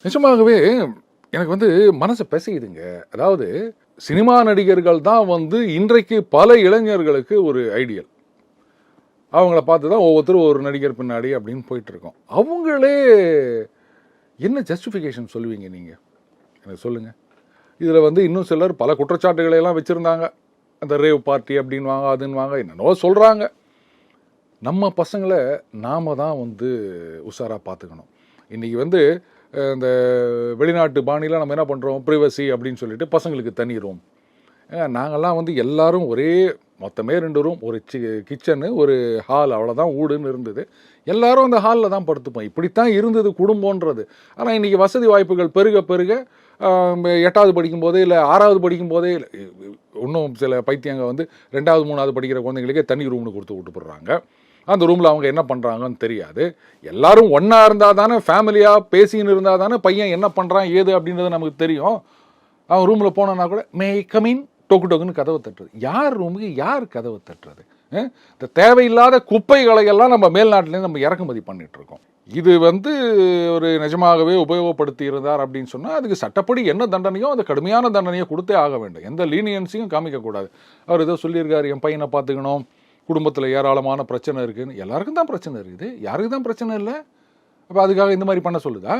நிஜமாகவே எனக்கு மனசை பிசையுதுங்க. அதாவது சினிமா நடிகர்கள் தான் இன்றைக்கு பல இளைஞர்களுக்கு ஒரு ஐடியல். அவங்கள பார்த்து தான் ஒவ்வொருத்தரும் ஒரு நடிகர் பின்னாடி அப்படின்னு போயிட்டு இருக்கோம். அவங்களே என்ன ஜஸ்டிஃபிகேஷன் சொல்லுவீங்க நீங்கள்? எனக்கு சொல்லுங்கள். இதில் இன்னும் சிலர் பல குற்றச்சாட்டுகளை எல்லாம் வச்சுருந்தாங்க. அந்த ரேவ் பார்ட்டி அப்படின்வாங்க, அதுன்னுவாங்க, என்னென்னவோ சொல்கிறாங்க. நம்ம பசங்களை நாம் தான் உஷாராக பார்த்துக்கணும். இன்றைக்கி இந்த வெளிநாட்டு பாணியில் நம்ம என்ன பண்ணுறோம், ப்ரைவசி அப்படின்னு சொல்லிட்டு பசங்களுக்கு தனி ரூம். நாங்கள்லாம் எல்லாரும் ஒரே மொத்தமே 2 ரூம், ஒரு கிச்சனு, ஒரு ஹால், அவ்வளோதான் வீடுன்னு இருந்தது. எல்லாரும் அந்த ஹாலில் தான் படுத்துப்போம். இப்படித்தான் இருந்தது குடும்பன்றது. ஆனால் இன்றைக்கி வசதி வாய்ப்புகள் பெருக பெருக 8வது படிக்கும்போதே இல்லை 6வது படிக்கும்போதே இன்னும் சில பைத்தியங்க 2வது 3வது படிக்கிற குழந்தைங்களுக்கே தனி ரூம்னு கொடுத்து விட்டு போடுறாங்க. அந்த ரூமில் அவங்க என்ன பண்ணுறாங்கன்னு தெரியாது. எல்லாரும் ஒன்றா இருந்தால் தானே, ஃபேமிலியாக பேசின்னு இருந்தால் தானே பையன் என்ன பண்ணுறான் ஏது அப்படின்றது நமக்கு தெரியும். அவன் ரூமில் போனோன்னா கூட மே கமின் டொக்கு டொக்குன்னு கதவை தட்டுறது. யார் ரூமுக்கு யார் கதவை தட்டுறது? இந்த தேவையில்லாத குப்பைகளையெல்லாம் நம்ம மேல்நாட்டிலேருந்து நம்ம இறக்குமதி பண்ணிகிட்ருக்கோம். இது ஒரு நிஜமாகவே உபயோகப்படுத்தி இருந்தார் அப்படின்னு சொன்னால் அதுக்கு சட்டப்படி என்ன தண்டனையோ அந்த கடுமையான தண்டனையை கொடுத்தே ஆக வேண்டும். எந்த லீனியன்ஸையும் காமிக்கக்கூடாது. அவர் ஏதோ சொல்லியிருக்காரு, என் பையனை பார்த்துக்கணும், குடும்பத்தில் ஏராளமான பிரச்சனை இருக்குதுன்னு. எல்லாருக்கும் தான் பிரச்சனை இருக்குது, யாருக்கு தான் பிரச்சனை இல்லை. அப்போ அதுக்காக இந்த மாதிரி பண்ண சொல்லுதா?